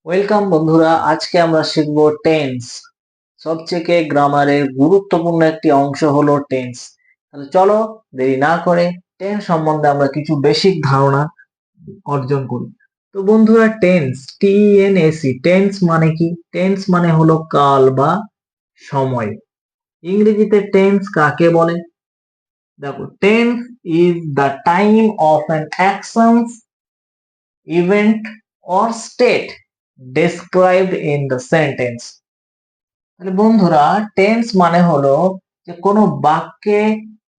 Welcome বন্ধুরা, আজকে আমরা শিখব টেন্স। সবথেকে গ্রামারের গুরুত্বপূর্ণ একটি অংশ হলো টেন্স। তাহলে চলো দেরি না করে টেন্স সম্বন্ধে আমরা কিছু বেসিক ধারণা অর্জন করি। তো বন্ধুরা, টেন্স টিএনএসি টেন্স মানে কি? টেন্স মানে হলো কাল বা সময়। ইংরেজিতে টেন্স কাকে বলে? দেখো, tense is the time of an action, event or state described in the sentence। তাহলে বন্ধুরা, টেন্স মানে হলো যে কোনো বাক্যে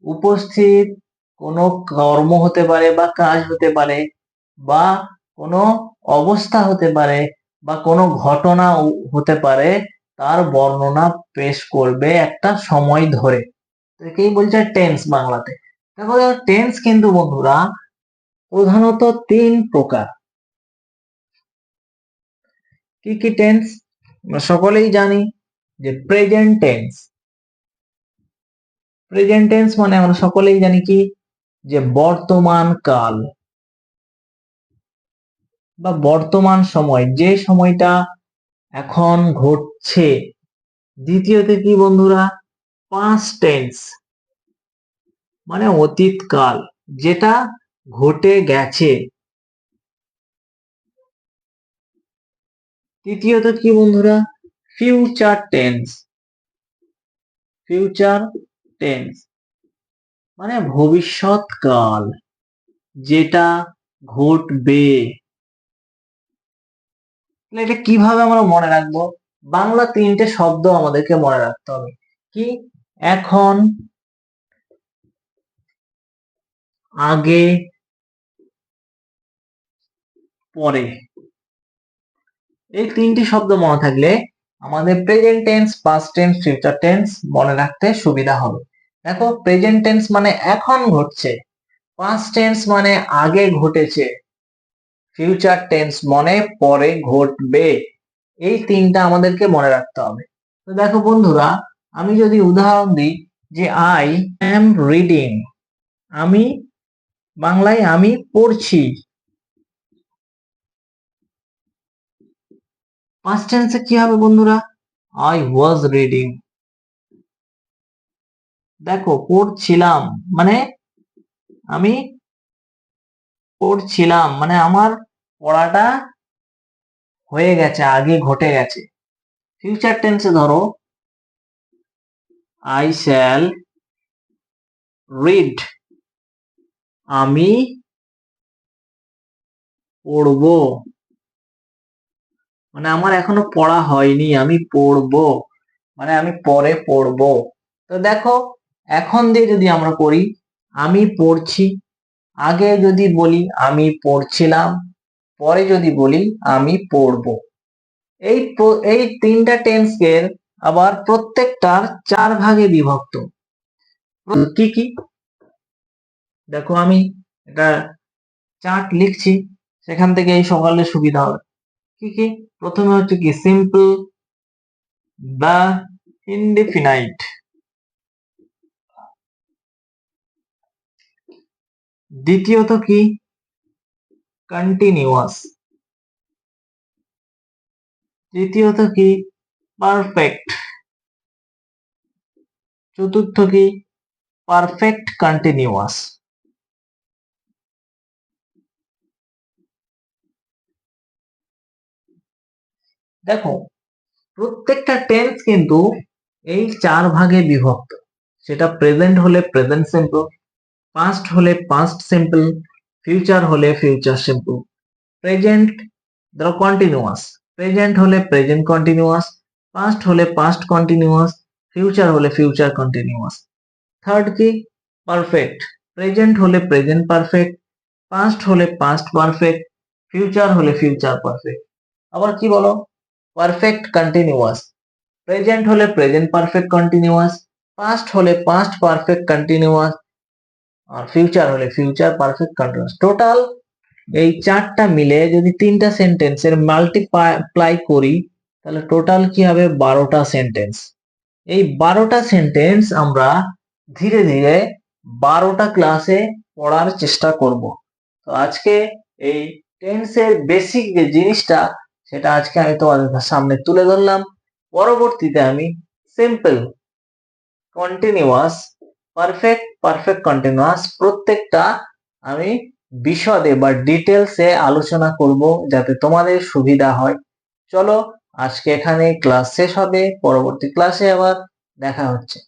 উপস্থিত কোনো কর্ম হতে পারে বা কাজ হতে পারে বা কোনো অবস্থা হতে পারে বা কোনো ঘটনা হতে পারে, তার বর্ণনা পেশ করবে একটা সময় ধরে। একেই বলছে টেন্স বাংলাতে। দেখো, টেন্স কিন্তু বন্ধুরা প্রধানত তিন প্রকার। কি কি টেন্স? আমরা সকলেই জানি যে প্রেজেন্ট টেন্স। প্রেজেন্ট টেন্স মানে আমরা সকলেই জানি কি, যে বর্তমান কাল বা বর্তমান সময়, যে সময়টা এখন ঘটছে। দ্বিতীয়তে কি বন্ধুরা? পাস্ট টেন্স মানে অতীত কাল, যেটা ঘটে গেছে। তৃতীয়ত কি বন্ধুরা? Future tense. ফিউচার টেন্স মানে ভবিষ্যৎ কাল, যেটা ঘটবে। এটা কিভাবে আমরা মনে রাখবো? বাংলা তিনটে শব্দ আমাদেরকে মনে রাখতে হবে। কি? এখন, আগে, পরে। এই তিনটি শব্দ মনে থাকলে আমাদের present tense, past tense, future tense মনে রাখতে সুবিধা হবে। দেখো, প্রেজেন্ট টেন্স মানে এখন ঘটছে, পাস্ট টেন্স মানে আগে ঘটেছে, ফিউচার টেন্স মানে পরে ঘটবে। এই তিনটা আমাদেরকে মনে রাখতে হবে। তো দেখো বন্ধুরা, আমি যদি উদাহরণ দিই যে আই অ্যাম রিডিং, আমি বাংলায় আমি পড়ছি। পাস্ট টেন্সে কি হবে বন্ধুরা? I was reading. দেখো, পড়ছিলাম মানে আমি পড়ছিলাম মানে আমার পড়াটা হয়ে গেছে, আগে ঘটে গেছে। ফিউচার টেন্সে ধরো আই শ্যাল রিড, আমি পড়বো মানে আমার এখনো পড়া হয়নি, আমি পড়বো মানে আমি পরে পড়বো। তো দেখো, এখন দিয়ে যদি আমরা করি আমি পড়ছি, আগে যদি বলি আমি পড়ছিলাম, পরে যদি বলি আমি পড়বো। এই তিনটা টেন্সের আবার প্রত্যেকটার চার ভাগে বিভক্ত। কি কি? দেখো, আমি একটা চার্ট লিখছি, সেখান থেকে এই সকালে সুবিধা হবে। কি কি? প্রথমে হচ্ছে কি সিম্পল বা ইনডিফিনাইট। দ্বিতীয়ত কি? কন্টিনিউয়াস। তৃতীয়ত কি? পারফেক্ট। চতুর্থ কি? Perfect continuous. দেখো, প্রত্যেকটা টেন্স কিন্তু এই চার ভাগে বিভক্ত। সেটা প্রেজেন্ট হলে প্রেজেন্ট সিম্পল, পাস্ট হলে পাস্ট সিম্পল, ফিউচার হলে ফিউচার সিম্পল। প্রেজেন্ট ধরো কন্টিনিউয়াস, প্রেজেন্ট হলে প্রেজেন্ট কন্টিনিউয়াস, পাস্ট হলে পাস্ট কন্টিনিউয়াস, ফিউচার হলে ফিউচার কন্টিনিউয়াস। থার্ড কি? পারফেক্ট। প্রেজেন্ট হলে প্রেজেন্ট পারফেক্ট, পাস্ট হলে পাস্ট পারফেক্ট, ফিউচার হলে ফিউচার পারফেক্ট। আবার কি বলো? Perfect continuous. প্রেজেন্ট হলে প্রেজেন্ট পারফেক্ট কন্টিনিউয়াস, পাস্ট হলে পাস্ট পারফেক্ট কন্টিনিউয়াস, আর ফিউচার হলে ফিউচার পারফেক্ট কন্টিনিউয়াস। টোটাল এই চারটা মিলে যদি তিনটা সেন্টেন্সের মাল্টিপ্লাই করি, তাহলে টোটাল কি হবে? 12টা সেন্টেন্স। এই 12টা সেন্টেন্স আমরা ধীরে ধীরে 12টা ক্লাসে পড়ার চেষ্টা করব। তো আজকে এই টেন্সের বেসিক যে জিনিসটা, সেটা আজকে আমি তোমাদের সামনে তুলে ধরলাম। পরবর্তীতে আমি simple, continuous, perfect, perfect continuous প্রত্যেকটা আমি বিশদে বা ডিটেলসে আলোচনা করব যাতে তোমাদের সুবিধা হয়। চলো আজকে এখানে ক্লাস শেষ হবে, পরবর্তী ক্লাসে আবার দেখা হচ্ছে।